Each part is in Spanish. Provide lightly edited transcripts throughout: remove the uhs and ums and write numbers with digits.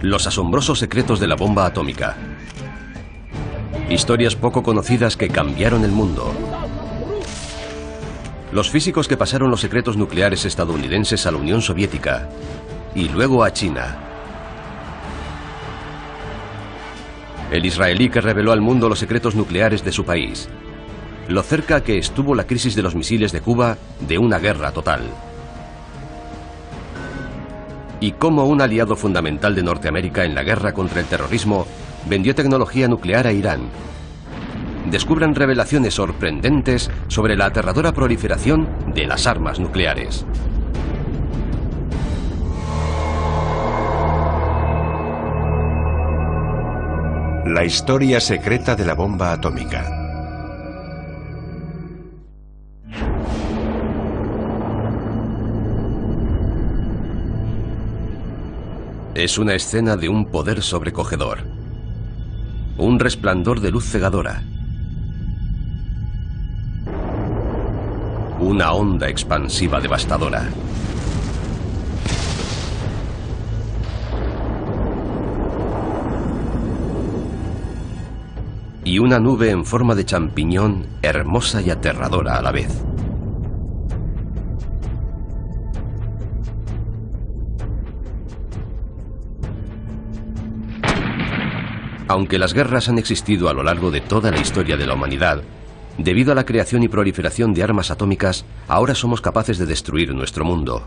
Los asombrosos secretos de la bomba atómica. Historias poco conocidas que cambiaron el mundo. Los físicos que pasaron los secretos nucleares estadounidenses a la Unión Soviética y luego a China. El israelí que reveló al mundo los secretos nucleares de su país. Lo cerca que estuvo la crisis de los misiles de Cuba de una guerra total. Y cómo un aliado fundamental de Norteamérica en la guerra contra el terrorismo vendió tecnología nuclear a Irán. Descubran revelaciones sorprendentes sobre la aterradora proliferación de las armas nucleares. La historia secreta de la bomba atómica. Es una escena de un poder sobrecogedor. Un resplandor de luz cegadora. Una onda expansiva devastadora. Y una nube en forma de champiñón, hermosa y aterradora a la vez. Aunque las guerras han existido a lo largo de toda la historia de la humanidad, debido a la creación y proliferación de armas atómicas, ahora somos capaces de destruir nuestro mundo.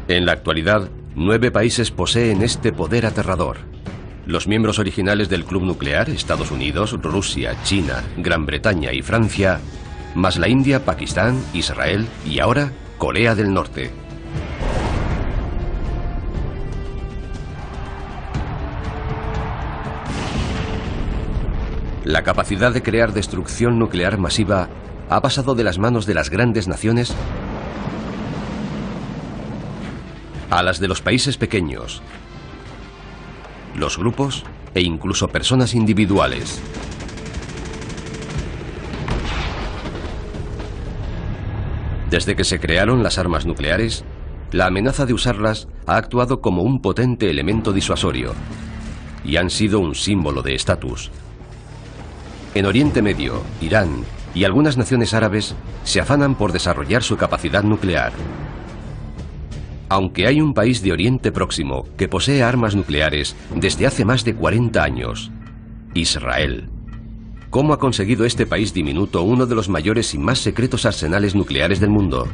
En la actualidad, 9 países poseen este poder aterrador. Los miembros originales del Club Nuclear, Estados Unidos, Rusia, China, Gran Bretaña y Francia, más la India, Pakistán, Israel y ahora Corea del Norte. La capacidad de crear destrucción nuclear masiva ha pasado de las manos de las grandes naciones a las de los países pequeños, los grupos e incluso personas individuales. Desde que se crearon las armas nucleares, la amenaza de usarlas ha actuado como un potente elemento disuasorio y han sido un símbolo de estatus. En Oriente Medio, Irán y algunas naciones árabes se afanan por desarrollar su capacidad nuclear. Aunque hay un país de Oriente Próximo que posee armas nucleares desde hace más de 40 años, Israel. ¿Cómo ha conseguido este país diminuto uno de los mayores y más secretos arsenales nucleares del mundo?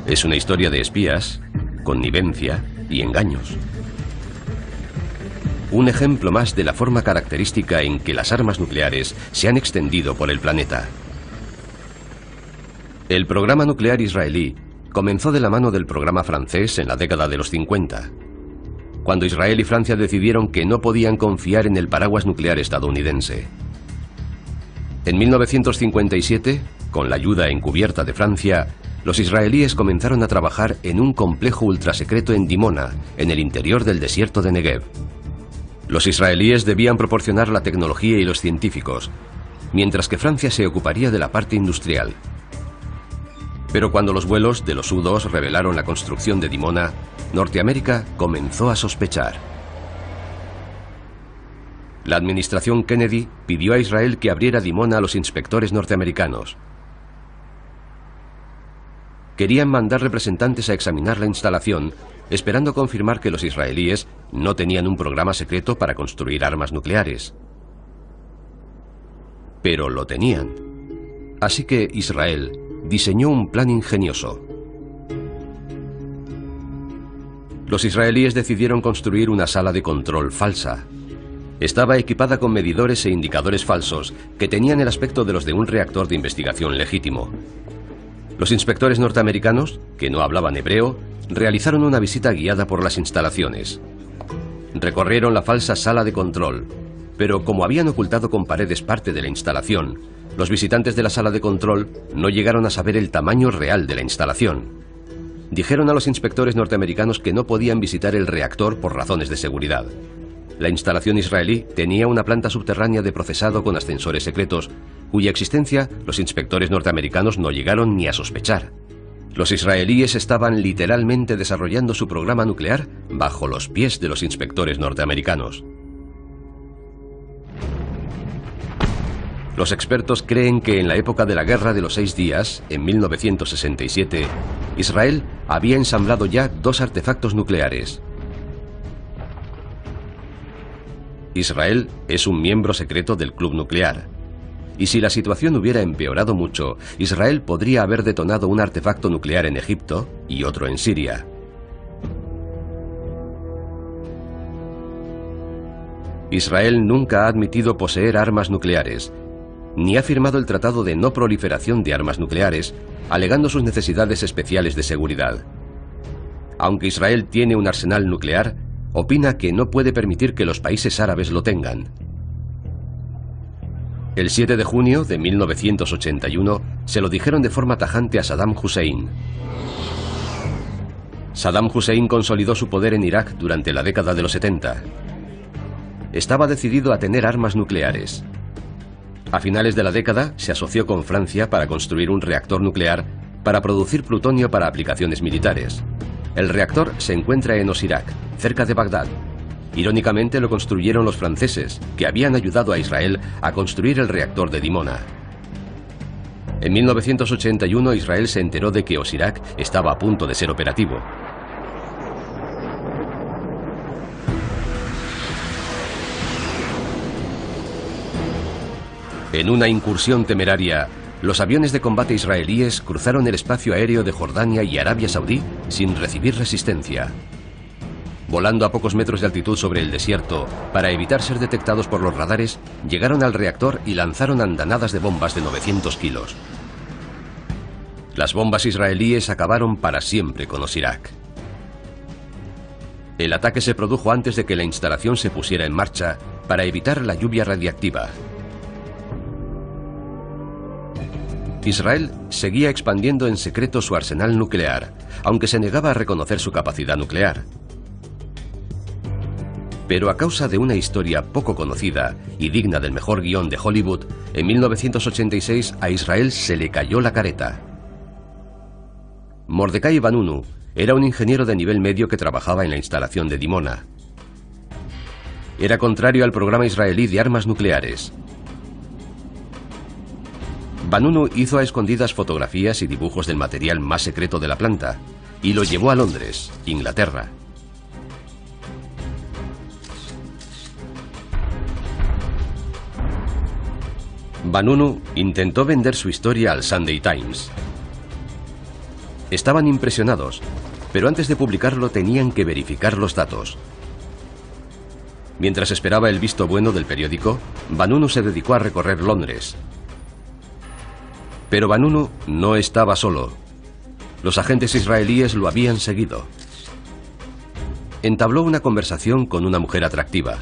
Es una historia de espías, connivencia y engaños. Un ejemplo más de la forma característica en que las armas nucleares se han extendido por el planeta. El programa nuclear israelí comenzó de la mano del programa francés en la década de los 50, cuando Israel y Francia decidieron que no podían confiar en el paraguas nuclear estadounidense. En 1957, con la ayuda encubierta de Francia, los israelíes comenzaron a trabajar en un complejo ultrasecreto en Dimona, en el interior del desierto de Negev. Los israelíes debían proporcionar la tecnología y los científicos, mientras que Francia se ocuparía de la parte industrial. Pero cuando los vuelos de los U-2 revelaron la construcción de Dimona, Norteamérica comenzó a sospechar. La administración Kennedy pidió a Israel que abriera Dimona a los inspectores norteamericanos. Querían mandar representantes a examinar la instalación, esperando confirmar que los israelíes no tenían un programa secreto para construir armas nucleares. Pero lo tenían. Así que Israel diseñó un plan ingenioso. Los israelíes decidieron construir una sala de control falsa. Estaba equipada con medidores e indicadores falsos que tenían el aspecto de los de un reactor de investigación legítimo. Los inspectores norteamericanos, que no hablaban hebreo, realizaron una visita guiada por las instalaciones. Recorrieron la falsa sala de control, pero como habían ocultado con paredes parte de la instalación, los visitantes de la sala de control no llegaron a saber el tamaño real de la instalación. Dijeron a los inspectores norteamericanos que no podían visitar el reactor por razones de seguridad. La instalación israelí tenía una planta subterránea de procesado con ascensores secretos, cuya existencia los inspectores norteamericanos no llegaron ni a sospechar. Los israelíes estaban literalmente desarrollando su programa nuclear bajo los pies de los inspectores norteamericanos. Los expertos creen que en la época de la Guerra de los 6 Días, en 1967, Israel había ensamblado ya 2 artefactos nucleares. Israel es un miembro secreto del Club Nuclear. Y si la situación hubiera empeorado mucho, Israel podría haber detonado un artefacto nuclear en Egipto y otro en Siria. Israel nunca ha admitido poseer armas nucleares, ni ha firmado el Tratado de No Proliferación de Armas Nucleares, alegando sus necesidades especiales de seguridad. Aunque Israel tiene un arsenal nuclear, opina que no puede permitir que los países árabes lo tengan. El 7 de junio de 1981 se lo dijeron de forma tajante a Saddam Hussein. Saddam Hussein consolidó su poder en Irak durante la década de los 70. Estaba decidido a tener armas nucleares. A finales de la década se asoció con Francia para construir un reactor nuclear para producir plutonio para aplicaciones militares. El reactor se encuentra en Osirak, cerca de Bagdad. Irónicamente lo construyeron los franceses, que habían ayudado a Israel a construir el reactor de Dimona. En 1981 Israel se enteró de que Osirak estaba a punto de ser operativo. En una incursión temeraria, los aviones de combate israelíes cruzaron el espacio aéreo de Jordania y Arabia Saudí sin recibir resistencia. Volando a pocos metros de altitud sobre el desierto, para evitar ser detectados por los radares, llegaron al reactor y lanzaron andanadas de bombas de 900 kilos. Las bombas israelíes acabaron para siempre con Osirak. El ataque se produjo antes de que la instalación se pusiera en marcha para evitar la lluvia radiactiva. Israel seguía expandiendo en secreto su arsenal nuclear, aunque se negaba a reconocer su capacidad nuclear. Pero a causa de una historia poco conocida y digna del mejor guión de Hollywood, en 1986 a Israel se le cayó la careta. Mordecai Vanunu era un ingeniero de nivel medio que trabajaba en la instalación de Dimona. Era contrario al programa israelí de armas nucleares. Vanunu hizo a escondidas fotografías y dibujos del material más secreto de la planta y lo llevó a Londres, Inglaterra. Vanunu intentó vender su historia al Sunday Times. Estaban impresionados, pero antes de publicarlo tenían que verificar los datos. Mientras esperaba el visto bueno del periódico, Vanunu se dedicó a recorrer Londres. Pero Vanunu no estaba solo. Los agentes israelíes lo habían seguido. Entabló una conversación con una mujer atractiva.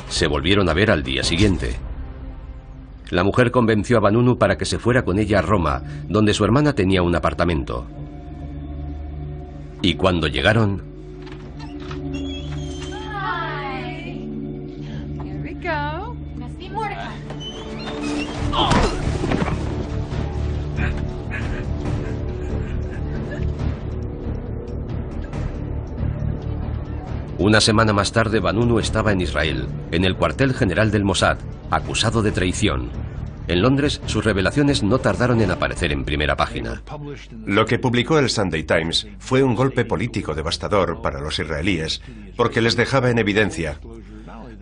Se volvieron a ver al día siguiente. La mujer convenció a Vanunu para que se fuera con ella a Roma, donde su hermana tenía un apartamento. Y cuando llegaron... Una semana más tarde, Vanunu estaba en Israel, en el cuartel general del Mossad, acusado de traición. En Londres, sus revelaciones no tardaron en aparecer en primera página. Lo que publicó el Sunday Times fue un golpe político devastador para los israelíes, porque les dejaba en evidencia.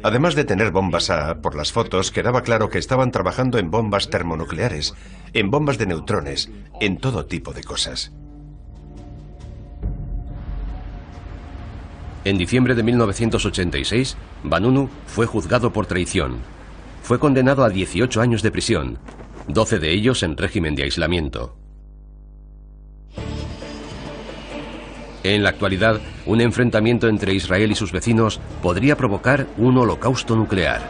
Además de tener bombas A, por las fotos quedaba claro que estaban trabajando en bombas termonucleares, en bombas de neutrones, en todo tipo de cosas. En diciembre de 1986, Vanunu fue juzgado por traición. Fue condenado a 18 años de prisión, 12 de ellos en régimen de aislamiento. En la actualidad, un enfrentamiento entre Israel y sus vecinos podría provocar un holocausto nuclear.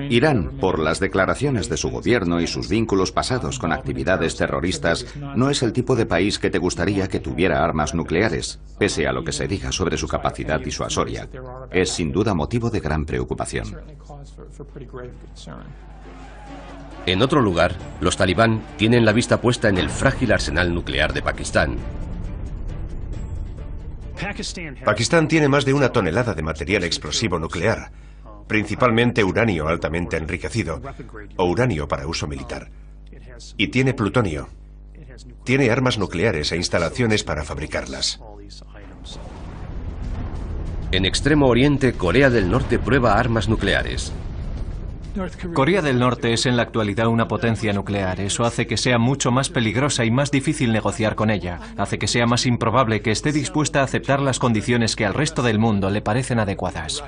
Irán, por las declaraciones de su gobierno y sus vínculos pasados con actividades terroristas, no es el tipo de país que te gustaría que tuviera armas nucleares, pese a lo que se diga sobre su capacidad disuasoria. Es sin duda motivo de gran preocupación. En otro lugar, los talibán tienen la vista puesta en el frágil arsenal nuclear de Pakistán. Pakistán tiene más de 1 tonelada de material explosivo nuclear, principalmente uranio altamente enriquecido, o uranio para uso militar. Y tiene plutonio. Tiene armas nucleares e instalaciones para fabricarlas. En Extremo Oriente, Corea del Norte prueba armas nucleares. Corea del Norte es en la actualidad una potencia nuclear. Eso hace que sea mucho más peligrosa y más difícil negociar con ella. Hace que sea más improbable que esté dispuesta a aceptar las condiciones que al resto del mundo le parecen adecuadas.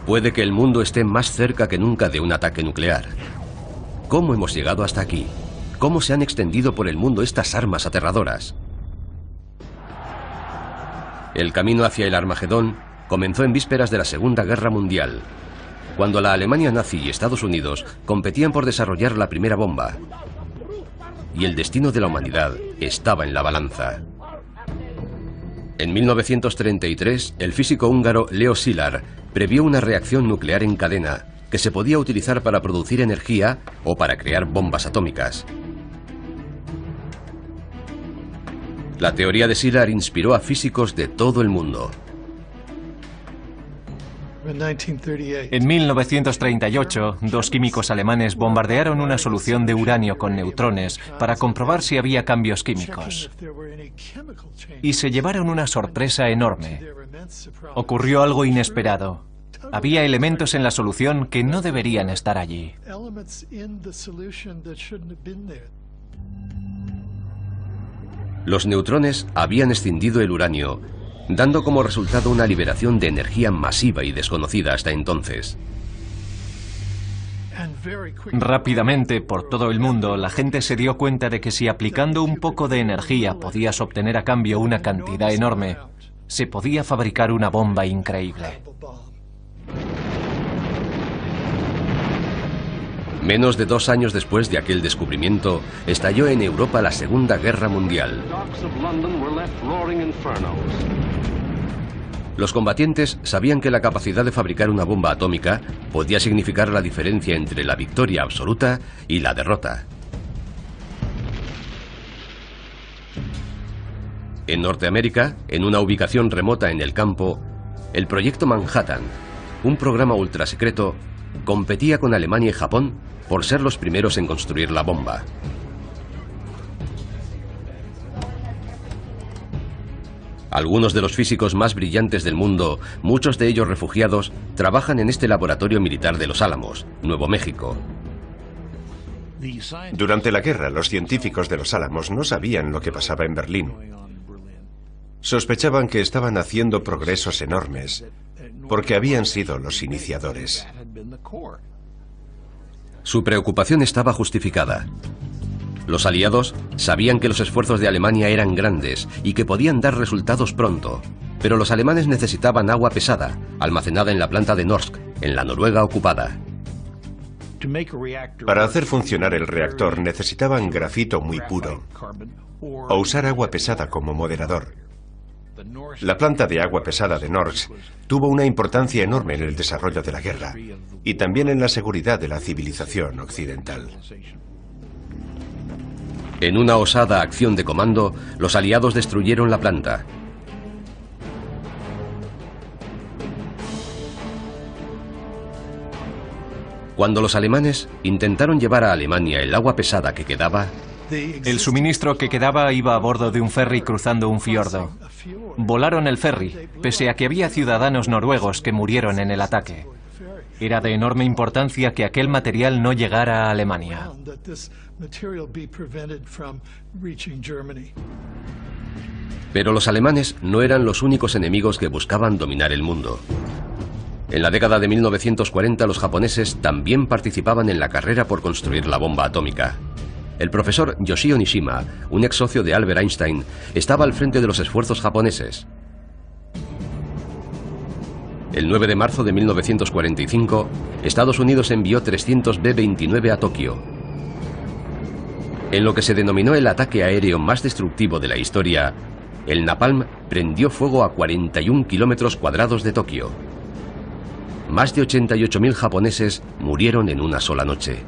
Puede que el mundo esté más cerca que nunca de un ataque nuclear. ¿Cómo hemos llegado hasta aquí? ¿Cómo se han extendido por el mundo estas armas aterradoras? El camino hacia el Armagedón comenzó en vísperas de la Segunda Guerra Mundial, cuando la Alemania nazi y Estados Unidos competían por desarrollar la primera bomba. Y el destino de la humanidad estaba en la balanza. En 1933, el físico húngaro Leo Szilard previó una reacción nuclear en cadena que se podía utilizar para producir energía o para crear bombas atómicas. La teoría de Szilard inspiró a físicos de todo el mundo. En 1938, 2 químicos alemanes bombardearon una solución de uranio con neutrones para comprobar si había cambios químicos. Y se llevaron una sorpresa enorme. Ocurrió algo inesperado. Había elementos en la solución que no deberían estar allí. Los neutrones habían escindido el uranio, dando como resultado una liberación de energía masiva y desconocida hasta entonces. Rápidamente, por todo el mundo, la gente se dio cuenta de que si aplicando un poco de energía podías obtener a cambio una cantidad enorme, se podía fabricar una bomba increíble. Menos de 2 años después de aquel descubrimiento, estalló en Europa la Segunda Guerra Mundial. Los combatientes sabían que la capacidad de fabricar una bomba atómica podía significar la diferencia entre la victoria absoluta y la derrota. En Norteamérica, en una ubicación remota en el campo, el Proyecto Manhattan, un programa ultrasecreto, competía con Alemania y Japón por ser los primeros en construir la bomba. Algunos de los físicos más brillantes del mundo, muchos de ellos refugiados, trabajan en este laboratorio militar de Los Álamos, Nuevo México. Durante la guerra, los científicos de Los Álamos no sabían lo que pasaba en Berlín. Sospechaban que estaban haciendo progresos enormes, porque habían sido los iniciadores. Su preocupación estaba justificada. Los aliados sabían que los esfuerzos de Alemania eran grandes y que podían dar resultados pronto, pero los alemanes necesitaban agua pesada, almacenada en la planta de Norsk, en la Noruega ocupada. Para hacer funcionar el reactor necesitaban grafito muy puro o usar agua pesada como moderador. La planta de agua pesada de Norsk tuvo una importancia enorme en el desarrollo de la guerra y también en la seguridad de la civilización occidental. En una osada acción de comando, los aliados destruyeron la planta. Cuando los alemanes intentaron llevar a Alemania el agua pesada que quedaba, el suministro que quedaba iba a bordo de un ferry cruzando un fiordo. Volaron el ferry, pese a que había ciudadanos noruegos que murieron en el ataque. Era de enorme importancia que aquel material no llegara a Alemania. Pero los alemanes no eran los únicos enemigos que buscaban dominar el mundo. En la década de 1940 los japoneses también participaban en la carrera por construir la bomba atómica. El profesor Yoshio Nishima, un ex socio de Albert Einstein, estaba al frente de los esfuerzos japoneses. El 9 de marzo de 1945, Estados Unidos envió 300 B-29 a Tokio. En lo que se denominó el ataque aéreo más destructivo de la historia, el napalm prendió fuego a 41 kilómetros cuadrados de Tokio. Más de 88.000 japoneses murieron en una sola noche.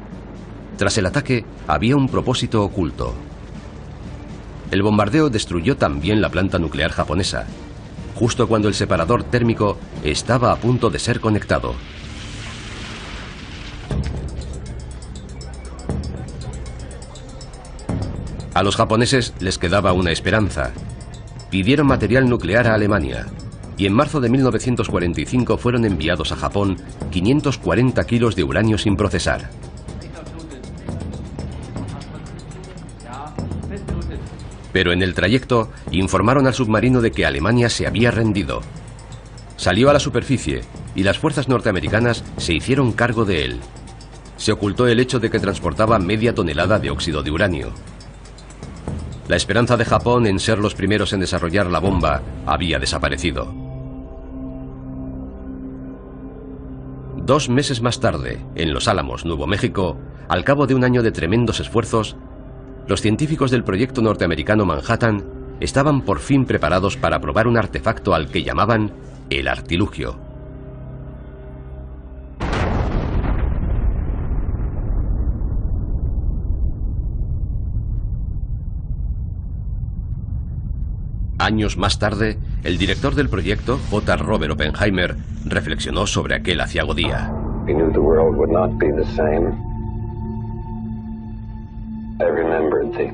Tras el ataque, había un propósito oculto. El bombardeo destruyó también la planta nuclear japonesa, justo cuando el separador térmico estaba a punto de ser conectado. A los japoneses les quedaba una esperanza. Pidieron material nuclear a Alemania y en marzo de 1945 fueron enviados a Japón 540 kilos de uranio sin procesar. Pero en el trayecto informaron al submarino de que Alemania se había rendido. Salió a la superficie y las fuerzas norteamericanas se hicieron cargo de él. Se ocultó el hecho de que transportaba media tonelada de óxido de uranio. La esperanza de Japón en ser los primeros en desarrollar la bomba había desaparecido. 2 meses más tarde, en Los Álamos, Nuevo México, al cabo de un año de tremendos esfuerzos, los científicos del proyecto norteamericano Manhattan estaban por fin preparados para probar un artefacto al que llamaban el artilugio. Años más tarde, el director del proyecto, J. Robert Oppenheimer, reflexionó sobre aquel aciago día. I remembered the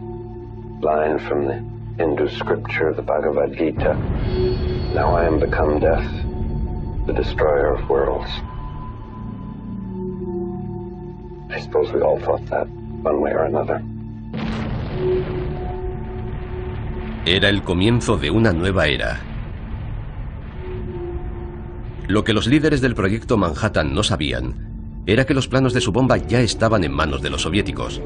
line from the Hindu scripture, the Bhagavad Gita. Now I am become death, the destroyer of worlds. I suppose we all thought that, one way or another. Era el comienzo de una nueva era. Lo que los líderes del proyecto Manhattan no sabían era que los planos de su bomba ya estaban en manos de los soviéticos.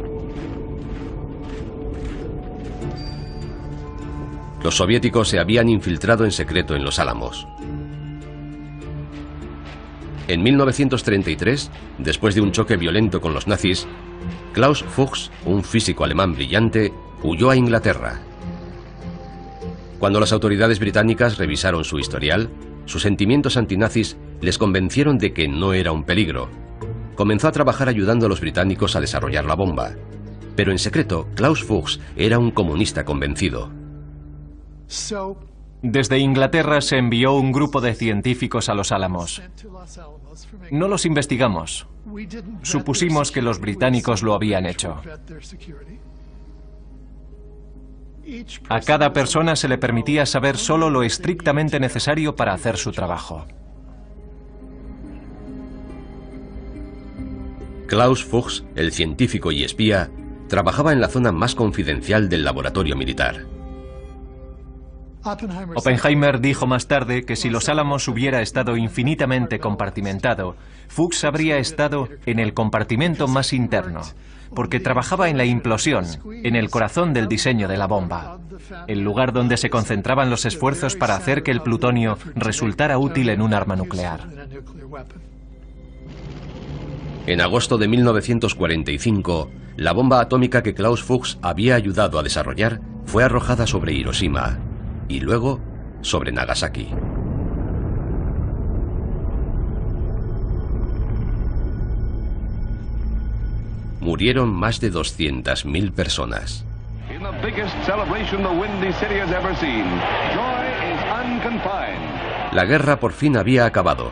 Los soviéticos se habían infiltrado en secreto en Los Álamos. En 1933, después de un choque violento con los nazis, Klaus Fuchs, un físico alemán brillante, huyó a Inglaterra. Cuando las autoridades británicas revisaron su historial, sus sentimientos antinazis les convencieron de que no era un peligro. Comenzó a trabajar ayudando a los británicos a desarrollar la bomba. Pero en secreto, Klaus Fuchs era un comunista convencido. Desde Inglaterra se envió un grupo de científicos a Los Álamos. No los investigamos. Supusimos que los británicos lo habían hecho. A cada persona se le permitía saber solo lo estrictamente necesario para hacer su trabajo. Klaus Fuchs, el científico y espía, trabajaba en la zona más confidencial del laboratorio militar. Oppenheimer dijo más tarde que si Los Álamos hubiera estado infinitamente compartimentado, Fuchs habría estado en el compartimento más interno, porque trabajaba en la implosión, en el corazón del diseño de la bomba, el lugar donde se concentraban los esfuerzos para hacer que el plutonio resultara útil en un arma nuclear. En agosto de 1945, la bomba atómica que Klaus Fuchs había ayudado a desarrollar fue arrojada sobre Hiroshima y luego sobre Nagasaki. Murieron más de 200.000 personas. La guerra por fin había acabado.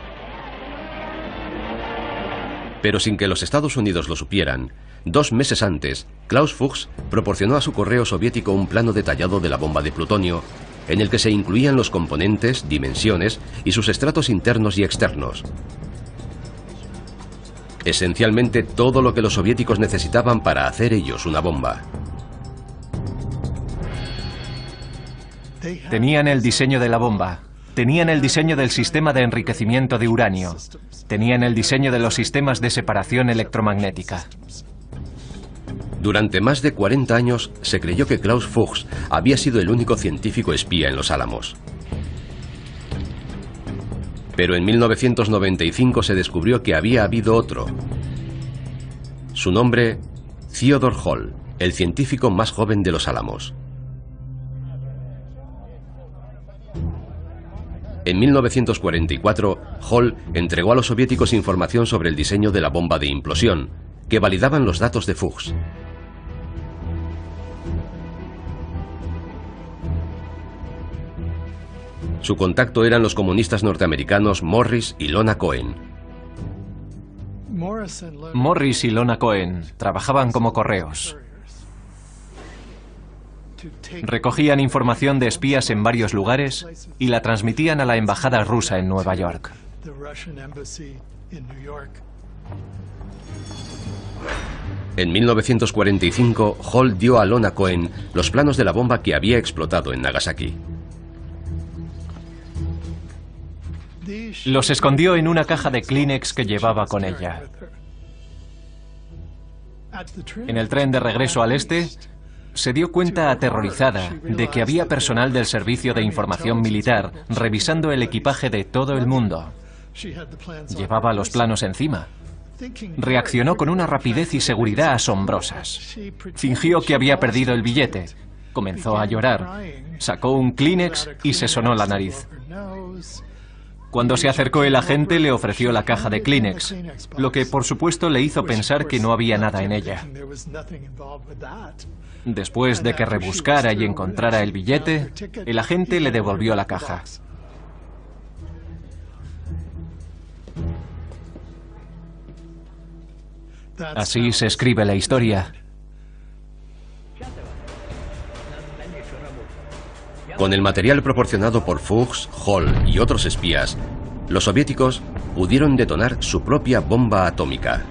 Pero sin que los Estados Unidos lo supieran, 2 meses antes, Klaus Fuchs proporcionó a su correo soviético un plano detallado de la bomba de plutonio, en el que se incluían los componentes, dimensiones y sus estratos internos y externos. Esencialmente todo lo que los soviéticos necesitaban para hacer ellos una bomba. Tenían el diseño de la bomba, tenían el diseño del sistema de enriquecimiento de uranio, tenían el diseño de los sistemas de separación electromagnética. Durante más de 40 años se creyó que Klaus Fuchs había sido el único científico espía en Los Álamos. Pero en 1995 se descubrió que había habido otro. Su nombre, Theodore Hall, el científico más joven de los Álamos. En 1944, Hall entregó a los soviéticos información sobre el diseño de la bomba de implosión, que validaban los datos de Fuchs. Su contacto eran los comunistas norteamericanos Morris y Lona Cohen. Morris y Lona Cohen trabajaban como correos. Recogían información de espías en varios lugares y la transmitían a la embajada rusa en Nueva York. En 1945, Hall dio a Lona Cohen los planos de la bomba que había explotado en Nagasaki. Los escondió en una caja de Kleenex que llevaba con ella. En el tren de regreso al este, se dio cuenta aterrorizada de que había personal del Servicio de Información Militar revisando el equipaje de todo el mundo. Llevaba los planos encima. Reaccionó con una rapidez y seguridad asombrosas. Fingió que había perdido el billete. Comenzó a llorar. Sacó un Kleenex y se sonó la nariz. Cuando se acercó el agente, le ofreció la caja de Kleenex, lo que por supuesto le hizo pensar que no había nada en ella. Después de que rebuscara y encontrara el billete, el agente le devolvió la caja. Así se escribe la historia. Con el material proporcionado por Fuchs, Hall y otros espías, los soviéticos pudieron detonar su propia bomba atómica.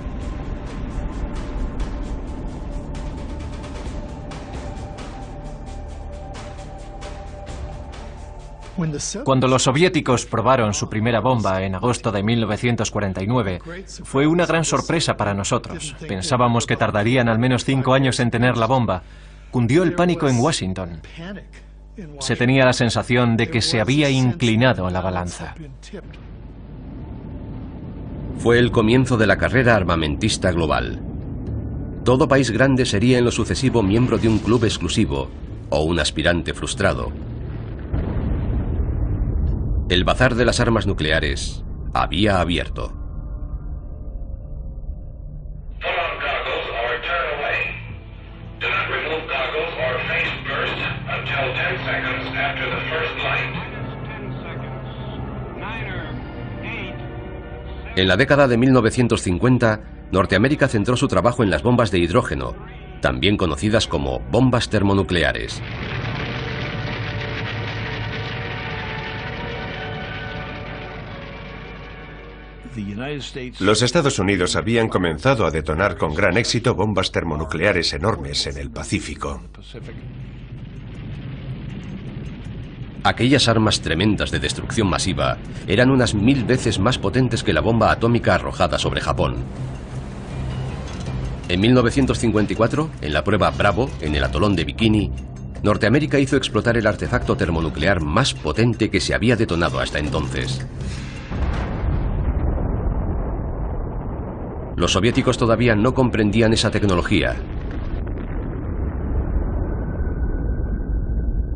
Cuando los soviéticos probaron su primera bomba en agosto de 1949, fue una gran sorpresa para nosotros. Pensábamos que tardarían al menos 5 años en tener la bomba. Cundió el pánico en Washington. Se tenía la sensación de que se había inclinado la balanza. Fue el comienzo de la carrera armamentista global. Todo país grande sería en lo sucesivo miembro de un club exclusivo o un aspirante frustrado. El bazar de las armas nucleares había abierto. En la década de 1950, Norteamérica centró su trabajo en las bombas de hidrógeno, también conocidas como bombas termonucleares. Los Estados Unidos habían comenzado a detonar con gran éxito bombas termonucleares enormes en el Pacífico. Aquellas armas tremendas de destrucción masiva eran unas 1000 veces más potentes que la bomba atómica arrojada sobre Japón. En 1954, en la prueba Bravo, en el atolón de Bikini, Norteamérica hizo explotar el artefacto termonuclear más potente que se había detonado hasta entonces. Los soviéticos todavía no comprendían esa tecnología,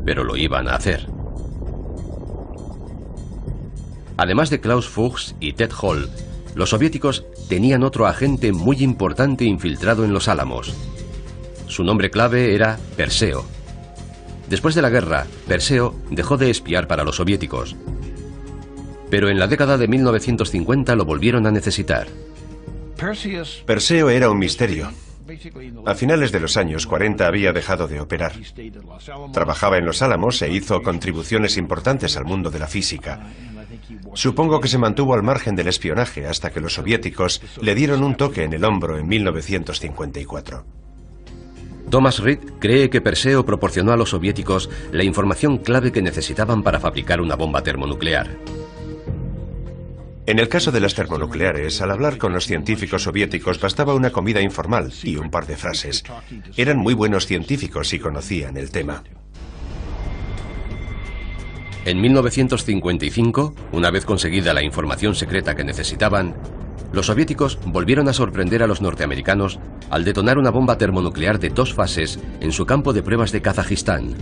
pero lo iban a hacer. Además de Klaus Fuchs y Ted Hall, los soviéticos tenían otro agente muy importante infiltrado en los Álamos. Su nombre clave era Perseo. Después de la guerra, Perseo dejó de espiar para los soviéticos. Pero en la década de 1950 lo volvieron a necesitar. Perseo era un misterio. A finales de los años 40 había dejado de operar. Trabajaba en los Álamos e hizo contribuciones importantes al mundo de la física. Supongo que se mantuvo al margen del espionaje hasta que los soviéticos le dieron un toque en el hombro en 1954. Thomas Reed cree que Perseo proporcionó a los soviéticos la información clave que necesitaban para fabricar una bomba termonuclear. En el caso de las termonucleares, al hablar con los científicos soviéticos bastaba una comida informal y un par de frases. Eran muy buenos científicos y conocían el tema. En 1955, una vez conseguida la información secreta que necesitaban, los soviéticos volvieron a sorprender a los norteamericanos al detonar una bomba termonuclear de 2 fases en su campo de pruebas de Kazajistán.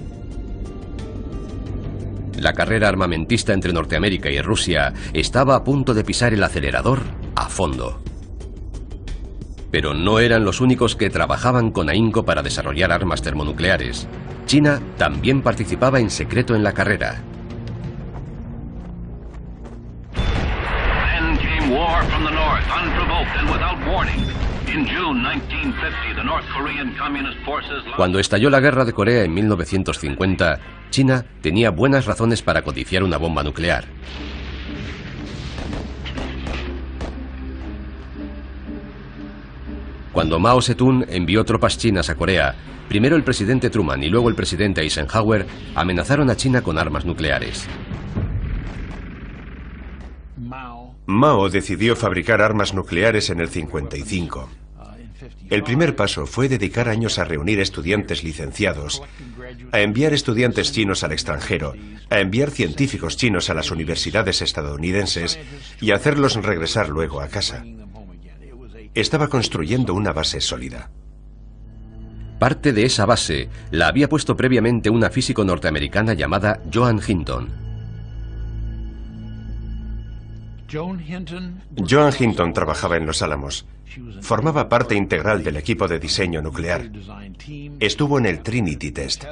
La carrera armamentista entre Norteamérica y Rusia estaba a punto de pisar el acelerador a fondo. Pero no eran los únicos que trabajaban con ahínco para desarrollar armas termonucleares. China también participaba en secreto en la carrera. Then came war from the north, unprovoked and without warning. In June 1950, the North Korean Communist Forces... Cuando estalló la guerra de Corea en 1950, China tenía buenas razones para codiciar una bomba nuclear. Cuando Mao Zedong envió tropas chinas a Corea, primero el presidente Truman y luego el presidente Eisenhower amenazaron a China con armas nucleares. Mao decidió fabricar armas nucleares en el 55. El primer paso fue dedicar años a reunir estudiantes licenciados, a enviar estudiantes chinos al extranjero, a enviar científicos chinos a las universidades estadounidenses y a hacerlos regresar luego a casa. Estaba construyendo una base sólida. Parte de esa base la había puesto previamente una físico norteamericana llamada Joan Hinton. Joan Hinton trabajaba en Los Álamos. Formaba parte integral del equipo de diseño nuclear. Estuvo en el Trinity Test.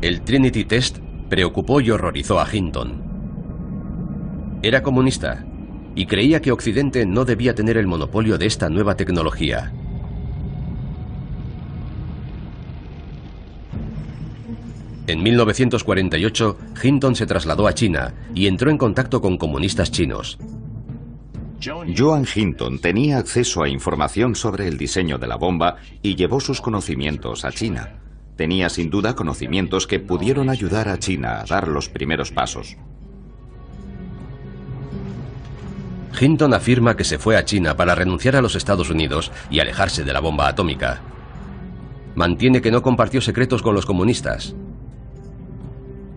El Trinity Test preocupó y horrorizó a Hinton. Era comunista y creía que Occidente no debía tener el monopolio de esta nueva tecnología. En 1948, Hinton se trasladó a China y entró en contacto con comunistas chinos. Joan Hinton tenía acceso a información sobre el diseño de la bomba y llevó sus conocimientos a China. Tenía sin duda conocimientos que pudieron ayudar a China a dar los primeros pasos. Hinton afirma que se fue a China para renunciar a los Estados Unidos y alejarse de la bomba atómica. Mantiene que no compartió secretos con los comunistas.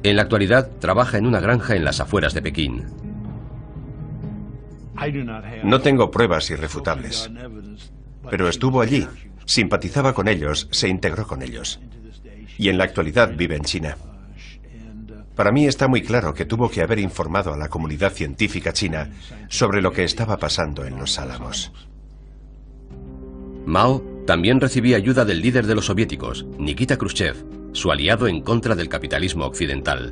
En la actualidad trabaja en una granja en las afueras de Pekín. No tengo pruebas irrefutables, pero estuvo allí, simpatizaba con ellos, se integró con ellos. Y en la actualidad vive en China. Para mí está muy claro que tuvo que haber informado a la comunidad científica china sobre lo que estaba pasando en Los Álamos. Mao también recibía ayuda del líder de los soviéticos, Nikita Khrushchev, su aliado en contra del capitalismo occidental.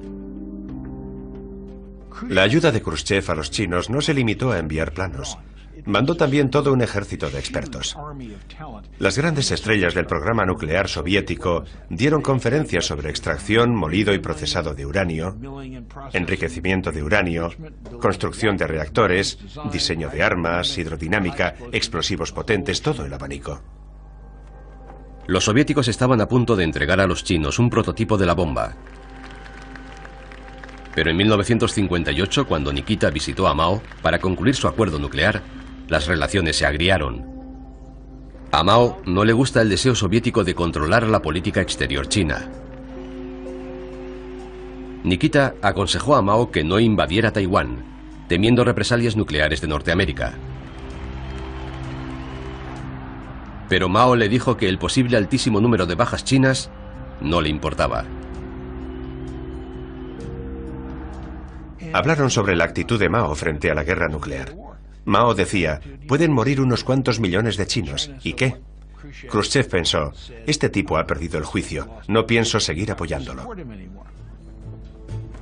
La ayuda de Khrushchev a los chinos no se limitó a enviar planos. Mandó también todo un ejército de expertos. Las grandes estrellas del programa nuclear soviético dieron conferencias sobre extracción, molido y procesado de uranio, enriquecimiento de uranio, construcción de reactores, diseño de armas, hidrodinámica, explosivos potentes, todo el abanico. Los soviéticos estaban a punto de entregar a los chinos un prototipo de la bomba. Pero en 1958, cuando Nikita visitó a Mao para concluir su acuerdo nuclear, las relaciones se agriaron. A Mao no le gusta el deseo soviético de controlar la política exterior china. Nikita aconsejó a Mao que no invadiera Taiwán, temiendo represalias nucleares de Norteamérica. Pero Mao le dijo que el posible altísimo número de bajas chinas no le importaba. Hablaron sobre la actitud de Mao frente a la guerra nuclear. Mao decía, pueden morir unos cuantos millones de chinos. ¿Y qué? Khrushchev pensó, este tipo ha perdido el juicio, no pienso seguir apoyándolo.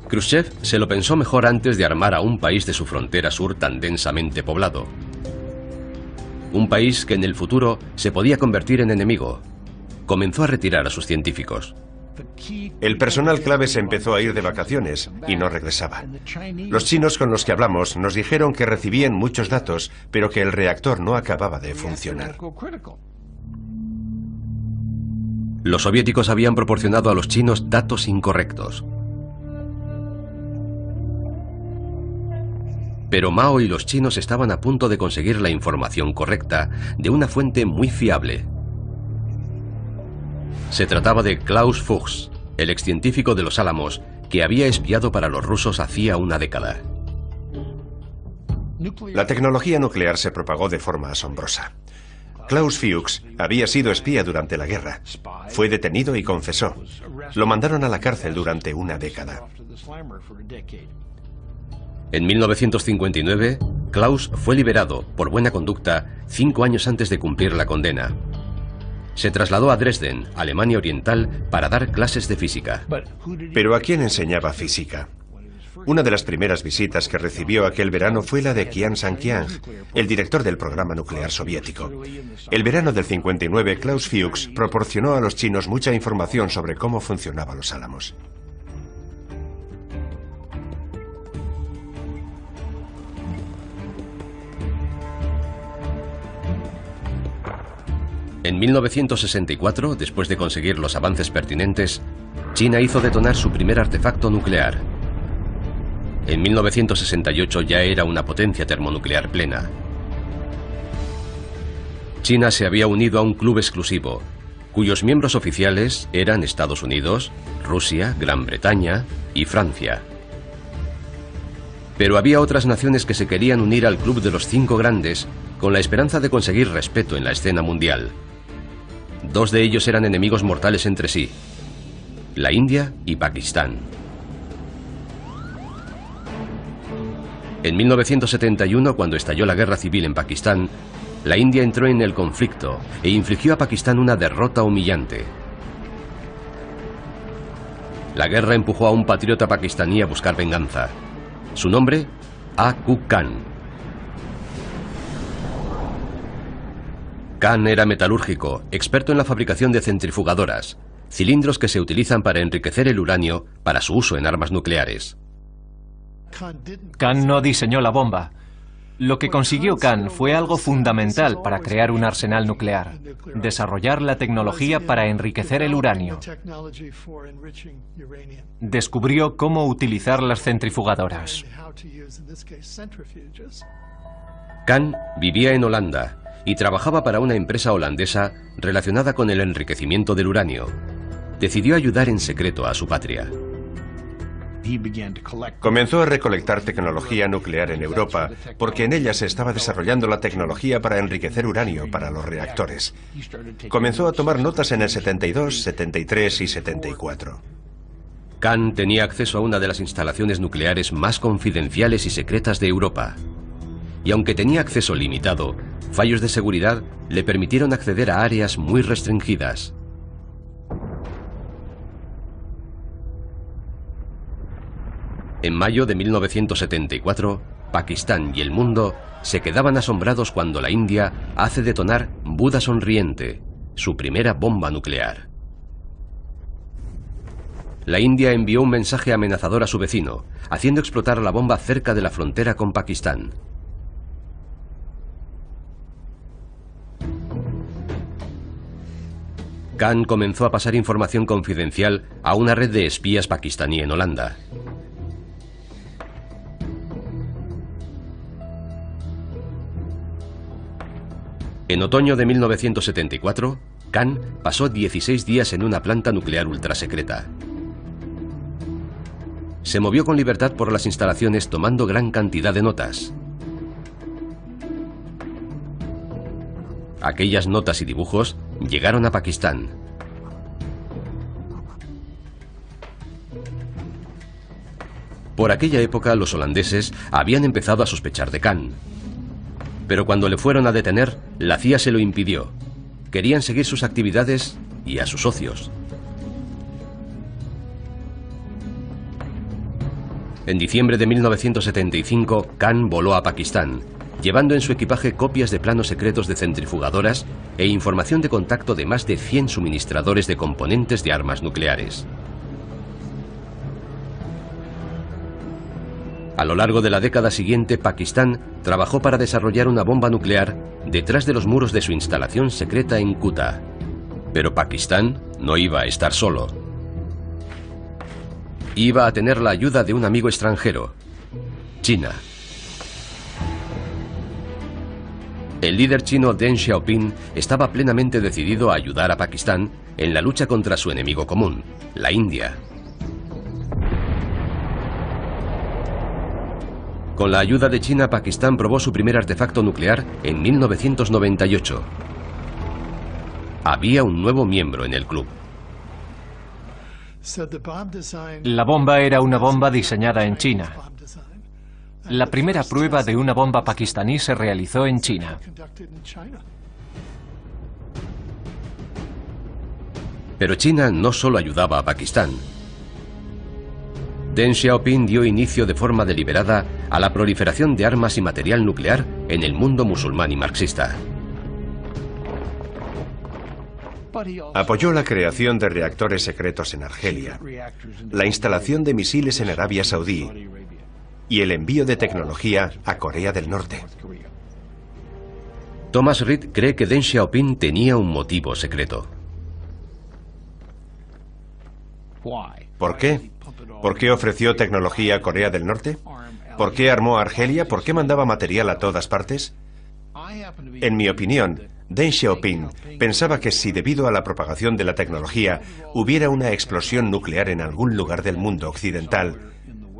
Khrushchev se lo pensó mejor antes de armar a un país de su frontera sur tan densamente poblado. Un país que en el futuro se podía convertir en enemigo. Comenzó a retirar a sus científicos. El personal clave se empezó a ir de vacaciones y no regresaba. Los chinos con los que hablamos nos dijeron que recibían muchos datos, pero que el reactor no acababa de funcionar. Los soviéticos habían proporcionado a los chinos datos incorrectos. Pero Mao y los chinos estaban a punto de conseguir la información correcta de una fuente muy fiable. Se trataba de Klaus Fuchs, el excientífico de Los Álamos, que había espiado para los rusos hacía una década. La tecnología nuclear se propagó de forma asombrosa. Klaus Fuchs había sido espía durante la guerra. Fue detenido y confesó. Lo mandaron a la cárcel durante una década. En 1959, Klaus fue liberado por buena conducta 5 años antes de cumplir la condena. Se trasladó a Dresden, Alemania Oriental, para dar clases de física. ¿Pero a quién enseñaba física? Una de las primeras visitas que recibió aquel verano fue la de Kian Sankiang, el director del programa nuclear soviético. El verano del 59, Klaus Fuchs proporcionó a los chinos mucha información sobre cómo funcionaban los álamos. En 1964, después de conseguir los avances pertinentes, China hizo detonar su primer artefacto nuclear. En 1968 ya era una potencia termonuclear plena. China se había unido a un club exclusivo, cuyos miembros oficiales eran Estados Unidos, Rusia, Gran Bretaña y Francia. Pero había otras naciones que se querían unir al club de los 5 grandes con la esperanza de conseguir respeto en la escena mundial. 2 de ellos eran enemigos mortales entre sí, la India y Pakistán. En 1971, cuando estalló la guerra civil en Pakistán, la India entró en el conflicto e infligió a Pakistán una derrota humillante. La guerra empujó a un patriota pakistaní a buscar venganza. Su nombre, A.Q. Khan. Khan era metalúrgico, experto en la fabricación de centrifugadoras, cilindros que se utilizan para enriquecer el uranio para su uso en armas nucleares. Khan no diseñó la bomba. Lo que consiguió Khan fue algo fundamental para crear un arsenal nuclear: desarrollar la tecnología para enriquecer el uranio. Descubrió cómo utilizar las centrifugadoras. Khan vivía en Holanda y trabajaba para una empresa holandesa relacionada con el enriquecimiento del uranio. Decidió ayudar en secreto a su patria. Comenzó a recolectar tecnología nuclear en Europa porque en ella se estaba desarrollando la tecnología para enriquecer uranio para los reactores. Comenzó a tomar notas en el 72, 73 y 74. Khan tenía acceso a una de las instalaciones nucleares más confidenciales y secretas de Europa. Y aunque tenía acceso limitado, fallos de seguridad le permitieron acceder a áreas muy restringidas. En mayo de 1974, Pakistán y el mundo se quedaban asombrados cuando la India hace detonar Buda Sonriente, su primera bomba nuclear. La India envió un mensaje amenazador a su vecino, haciendo explotar la bomba cerca de la frontera con Pakistán. Khan comenzó a pasar información confidencial a una red de espías pakistaní en Holanda. En otoño de 1974, Khan pasó 16 días en una planta nuclear ultrasecreta. Se movió con libertad por las instalaciones tomando gran cantidad de notas. Aquellas notas y dibujos llegaron a Pakistán. Por aquella época los holandeses habían empezado a sospechar de Khan. Pero cuando le fueron a detener, la CIA se lo impidió. Querían seguir sus actividades y a sus socios. En diciembre de 1975, Khan voló a Pakistán, llevando en su equipaje copias de planos secretos de centrifugadoras e información de contacto de más de 100 suministradores de componentes de armas nucleares. A lo largo de la década siguiente, Pakistán trabajó para desarrollar una bomba nuclear detrás de los muros de su instalación secreta en Quetta. Pero Pakistán no iba a estar solo. Iba a tener la ayuda de un amigo extranjero, China. El líder chino Deng Xiaoping estaba plenamente decidido a ayudar a Pakistán en la lucha contra su enemigo común, la India. Con la ayuda de China, Pakistán probó su primer artefacto nuclear en 1998. Había un nuevo miembro en el club. La bomba era una bomba diseñada en China. La primera prueba de una bomba pakistaní se realizó en China. Pero China no solo ayudaba a Pakistán. Deng Xiaoping dio inicio de forma deliberada a la proliferación de armas y material nuclear en el mundo musulmán y marxista. Apoyó la creación de reactores secretos en Argelia, la instalación de misiles en Arabia Saudí y el envío de tecnología a Corea del Norte. Thomas Reed cree que Deng Xiaoping tenía un motivo secreto. ¿Por qué? ¿Por qué ofreció tecnología a Corea del Norte? ¿Por qué armó a Argelia? ¿Por qué mandaba material a todas partes? En mi opinión, Deng Xiaoping pensaba que si debido a la propagación de la tecnología hubiera una explosión nuclear en algún lugar del mundo occidental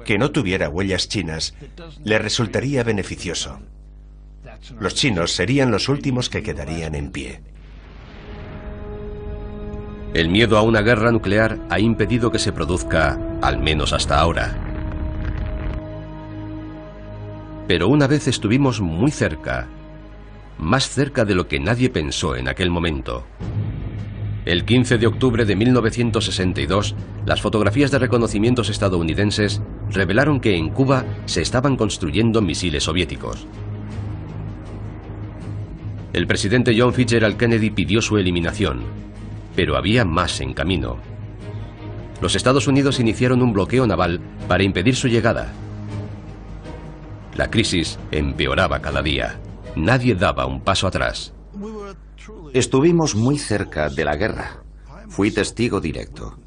que no tuviera huellas chinas, le resultaría beneficioso. Los chinos serían los últimos que quedarían en pie. El miedo a una guerra nuclear ha impedido que se produzca, al menos hasta ahora. Pero una vez estuvimos muy cerca, más cerca de lo que nadie pensó en aquel momento. El 15 de octubre de 1962, las fotografías de reconocimientos estadounidenses revelaron que en Cuba se estaban construyendo misiles soviéticos. El presidente John Fitzgerald Kennedy pidió su eliminación. Pero había más en camino. Los Estados Unidos iniciaron un bloqueo naval para impedir su llegada. La crisis empeoraba cada día. Nadie daba un paso atrás. Estuvimos muy cerca de la guerra. Fui testigo directo.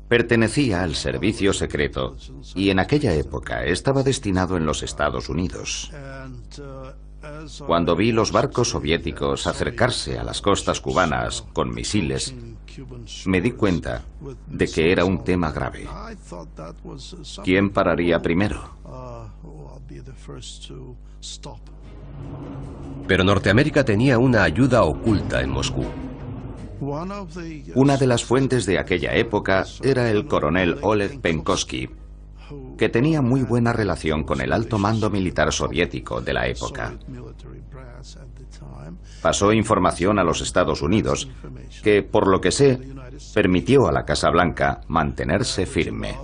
Pertenecía al servicio secreto y en aquella época estaba destinado en los Estados Unidos. Cuando vi los barcos soviéticos acercarse a las costas cubanas con misiles, me di cuenta de que era un tema grave. ¿Quién pararía primero? Pero Norteamérica tenía una ayuda oculta en Moscú. Una de las fuentes de aquella época era el coronel Oleg Penkovsky, que tenía muy buena relación con el alto mando militar soviético de la época. Pasó información a los Estados Unidos que, por lo que sé, permitió a la Casa Blanca mantenerse firme.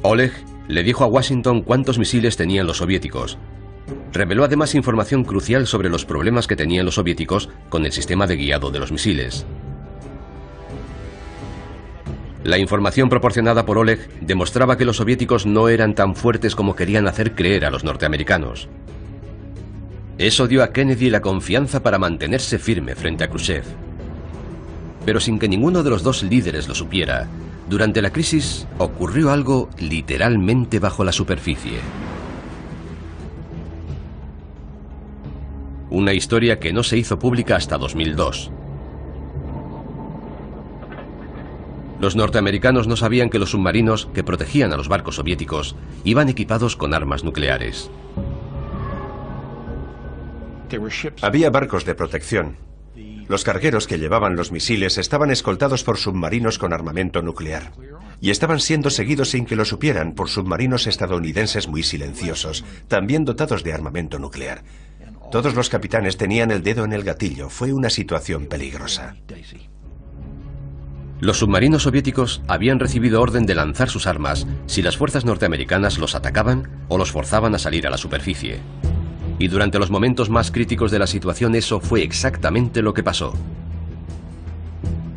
Oleg le dijo a Washington cuántos misiles tenían los soviéticos. Reveló además información crucial sobre los problemas que tenían los soviéticos con el sistema de guiado de los misiles. La información proporcionada por Oleg demostraba que los soviéticos no eran tan fuertes como querían hacer creer a los norteamericanos. Eso dio a Kennedy la confianza para mantenerse firme frente a Khrushchev. Pero sin que ninguno de los dos líderes lo supiera, durante la crisis ocurrió algo literalmente bajo la superficie. Una historia que no se hizo pública hasta 2002. Los norteamericanos no sabían que los submarinos que protegían a los barcos soviéticos iban equipados con armas nucleares. Había barcos de protección. Los cargueros que llevaban los misiles estaban escoltados por submarinos con armamento nuclear. Y estaban siendo seguidos sin que lo supieran por submarinos estadounidenses muy silenciosos, también dotados de armamento nuclear. Todos los capitanes tenían el dedo en el gatillo. Fue una situación peligrosa. Los submarinos soviéticos habían recibido orden de lanzar sus armas si las fuerzas norteamericanas los atacaban o los forzaban a salir a la superficie. Y durante los momentos más críticos de la situación eso fue exactamente lo que pasó.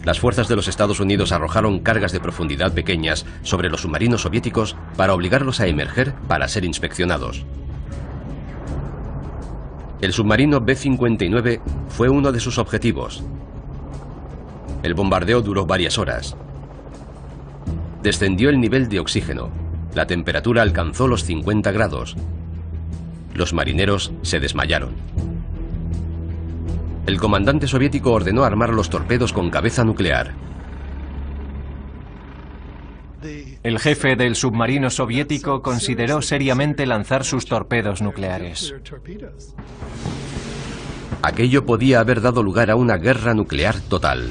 Las fuerzas de los Estados Unidos arrojaron cargas de profundidad pequeñas sobre los submarinos soviéticos para obligarlos a emerger para ser inspeccionados. El submarino B-59 fue uno de sus objetivos. El bombardeo duró varias horas. Descendió el nivel de oxígeno. La temperatura alcanzó los 50 grados. Los marineros se desmayaron. El comandante soviético ordenó armar los torpedos con cabeza nuclear. El jefe del submarino soviético consideró seriamente lanzar sus torpedos nucleares. Aquello podía haber dado lugar a una guerra nuclear total.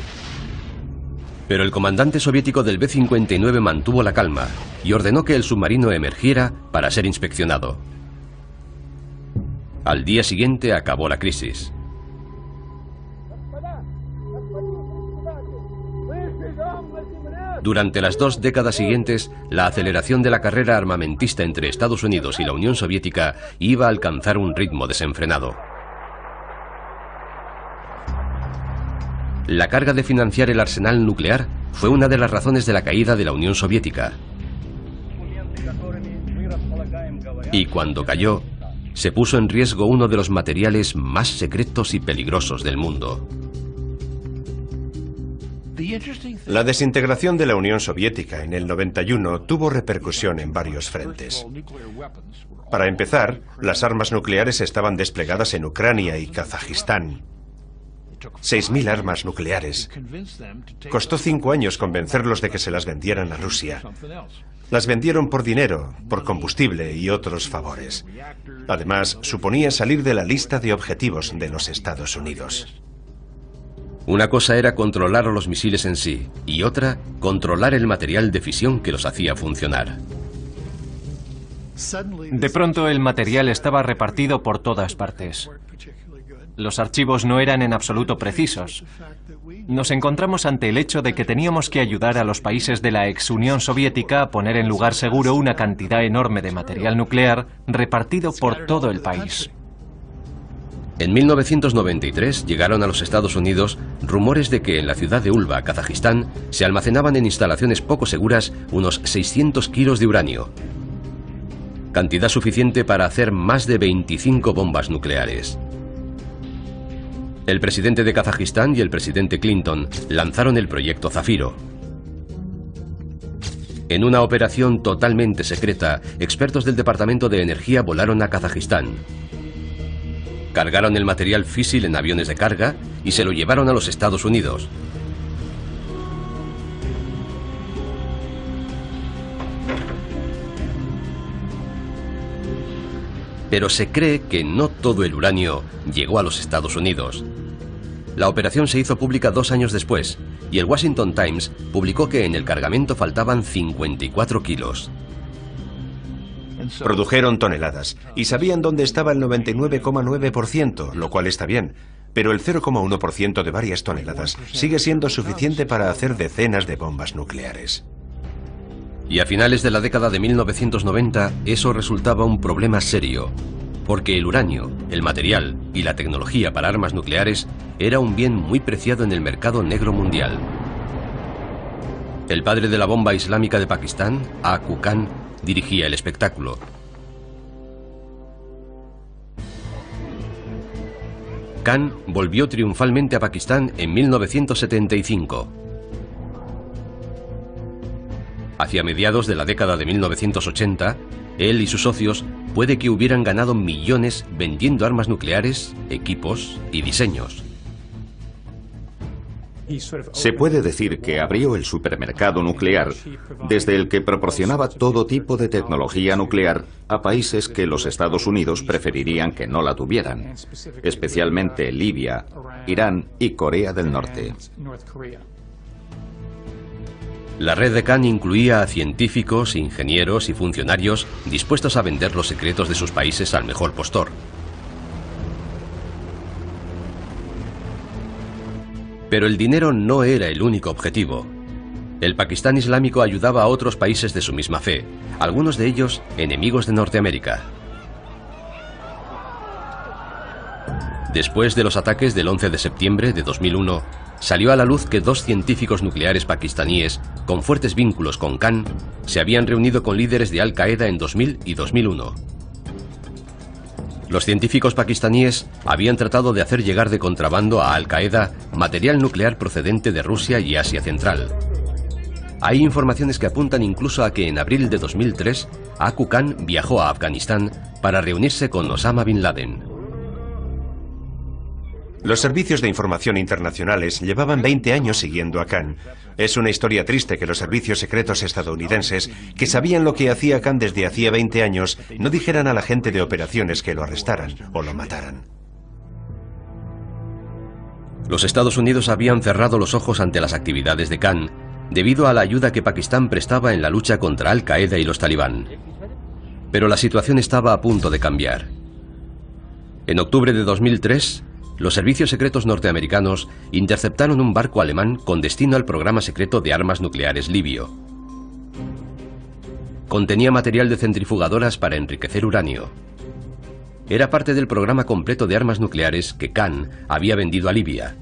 Pero el comandante soviético del B-59 mantuvo la calma y ordenó que el submarino emergiera para ser inspeccionado. Al día siguiente acabó la crisis. Durante las 2 décadas siguientes, la aceleración de la carrera armamentista entre Estados Unidos y la Unión Soviética iba a alcanzar un ritmo desenfrenado. La carga de financiar el arsenal nuclear fue una de las razones de la caída de la Unión Soviética. Y cuando cayó, se puso en riesgo uno de los materiales más secretos y peligrosos del mundo. La desintegración de la Unión Soviética en el 91 tuvo repercusión en varios frentes. Para empezar, las armas nucleares estaban desplegadas en Ucrania y Kazajistán. 6.000 armas nucleares. Costó 5 años convencerlos de que se las vendieran a Rusia. Las vendieron por dinero, por combustible y otros favores. Además, suponía salir de la lista de objetivos de los Estados Unidos. Una cosa era controlar los misiles en sí, y otra, controlar el material de fisión que los hacía funcionar. De pronto el material estaba repartido por todas partes. Los archivos no eran en absoluto precisos. Nos encontramos ante el hecho de que teníamos que ayudar a los países de la ex Unión Soviética a poner en lugar seguro una cantidad enorme de material nuclear repartido por todo el país. En 1993 llegaron a los Estados Unidos rumores de que en la ciudad de Ulva, Kazajistán, se almacenaban en instalaciones poco seguras unos 600 kilos de uranio. Cantidad suficiente para hacer más de 25 bombas nucleares. El presidente de Kazajistán y el presidente Clinton lanzaron el proyecto Zafiro. En una operación totalmente secreta, expertos del Departamento de Energía volaron a Kazajistán. Cargaron el material físil en aviones de carga y se lo llevaron a los Estados Unidos. Pero se cree que no todo el uranio llegó a los Estados Unidos. La operación se hizo pública 2 años después y el Washington Times publicó que en el cargamento faltaban 54 kilos. Produjeron toneladas y sabían dónde estaba el 99,9%, lo cual está bien, pero el 0,1% de varias toneladas sigue siendo suficiente para hacer decenas de bombas nucleares. Y a finales de la década de 1990 eso resultaba un problema serio, porque el uranio, el material y la tecnología para armas nucleares era un bien muy preciado en el mercado negro mundial. El padre de la bomba islámica de Pakistán, Aku Khan, dirigía el espectáculo. Khan volvió triunfalmente a Pakistán en 1975. Hacia mediados de la década de 1980, él y sus socios puede que hubieran ganado millones vendiendo armas nucleares, equipos y diseños. Se puede decir que abrió el supermercado nuclear, desde el que proporcionaba todo tipo de tecnología nuclear a países que los Estados Unidos preferirían que no la tuvieran, especialmente Libia, Irán y Corea del Norte. La red de Khan incluía a científicos, ingenieros y funcionarios dispuestos a vender los secretos de sus países al mejor postor. Pero el dinero no era el único objetivo. El Pakistán Islámico ayudaba a otros países de su misma fe, algunos de ellos enemigos de Norteamérica. Después de los ataques del 11 de septiembre de 2001, salió a la luz que 2 científicos nucleares pakistaníes con fuertes vínculos con Khan se habían reunido con líderes de Al-Qaeda en 2000 y 2001. Los científicos pakistaníes habían tratado de hacer llegar de contrabando a Al-Qaeda material nuclear procedente de Rusia y Asia Central. Hay informaciones que apuntan incluso a que en abril de 2003, Aku Khan viajó a Afganistán para reunirse con Osama Bin Laden. Los servicios de información internacionales llevaban 20 años siguiendo a Khan. Es una historia triste que los servicios secretos estadounidenses, que sabían lo que hacía Khan desde hacía 20 años, no dijeran a la gente de operaciones que lo arrestaran o lo mataran. Los Estados Unidos habían cerrado los ojos ante las actividades de Khan debido a la ayuda que Pakistán prestaba en la lucha contra Al-Qaeda y los talibán. Pero la situación estaba a punto de cambiar. En octubre de 2003, los servicios secretos norteamericanos interceptaron un barco alemán con destino al programa secreto de armas nucleares libio. Contenía material de centrifugadoras para enriquecer uranio. Era parte del programa completo de armas nucleares que Khan había vendido a Libia.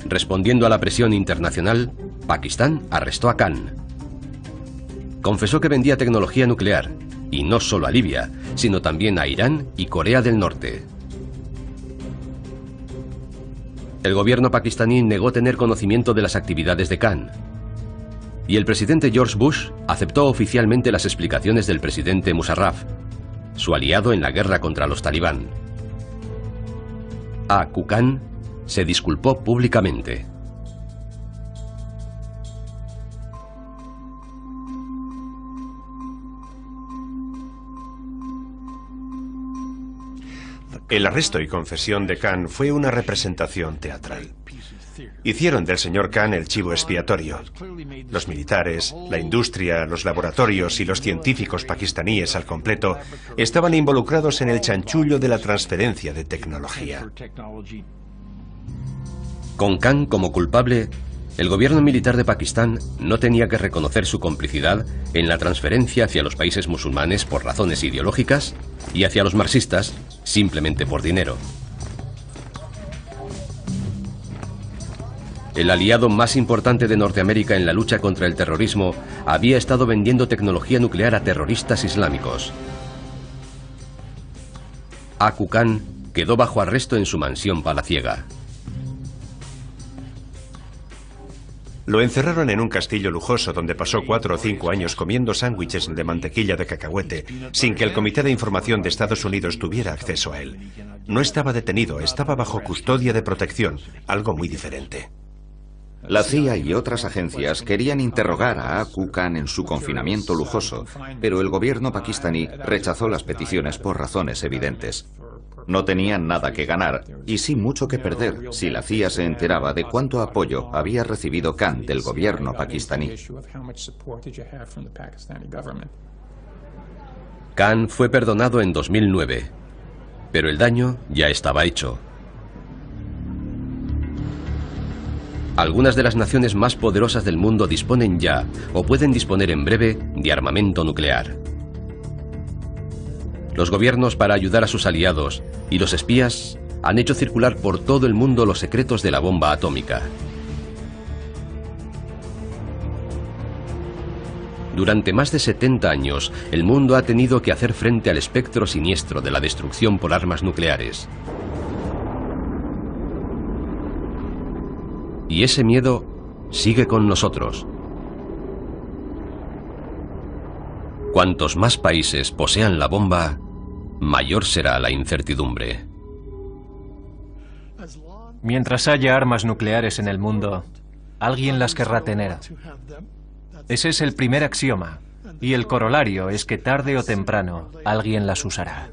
Respondiendo a la presión internacional, Pakistán arrestó a Khan. Confesó que vendía tecnología nuclear, y no solo a Libia, sino también a Irán y Corea del Norte. El gobierno pakistaní negó tener conocimiento de las actividades de Khan. Y el presidente George Bush aceptó oficialmente las explicaciones del presidente Musharraf, su aliado en la guerra contra los talibán. Aku Khan se disculpó públicamente. El arresto y confesión de Khan fue una representación teatral. Hicieron del señor Khan el chivo expiatorio. Los militares, la industria, los laboratorios y los científicos pakistaníes al completo estaban involucrados en el chanchullo de la transferencia de tecnología. Con Khan como culpable, el gobierno militar de Pakistán no tenía que reconocer su complicidad en la transferencia hacia los países musulmanes por razones ideológicas y hacia los marxistas simplemente por dinero. El aliado más importante de Norteamérica en la lucha contra el terrorismo había estado vendiendo tecnología nuclear a terroristas islámicos. Aku Khan quedó bajo arresto en su mansión palaciega. Lo encerraron en un castillo lujoso donde pasó 4 o 5 años comiendo sándwiches de mantequilla de cacahuete sin que el Comité de Información de Estados Unidos tuviera acceso a él. No estaba detenido, estaba bajo custodia de protección, algo muy diferente. La CIA y otras agencias querían interrogar a Aku Khan en su confinamiento lujoso, pero el gobierno pakistaní rechazó las peticiones por razones evidentes. No tenían nada que ganar y sí mucho que perder si la CIA se enteraba de cuánto apoyo había recibido Khan del gobierno pakistaní. Khan fue perdonado en 2009, pero el daño ya estaba hecho. Algunas de las naciones más poderosas del mundo disponen ya, o pueden disponer en breve, de armamento nuclear. Los gobiernos, para ayudar a sus aliados, y los espías han hecho circular por todo el mundo los secretos de la bomba atómica. Durante más de 70 años, el mundo ha tenido que hacer frente al espectro siniestro de la destrucción por armas nucleares. Y ese miedo sigue con nosotros. Cuantos más países posean la bomba, mayor será la incertidumbre. Mientras haya armas nucleares en el mundo, alguien las querrá tener. Ese es el primer axioma, y el corolario es que tarde o temprano alguien las usará.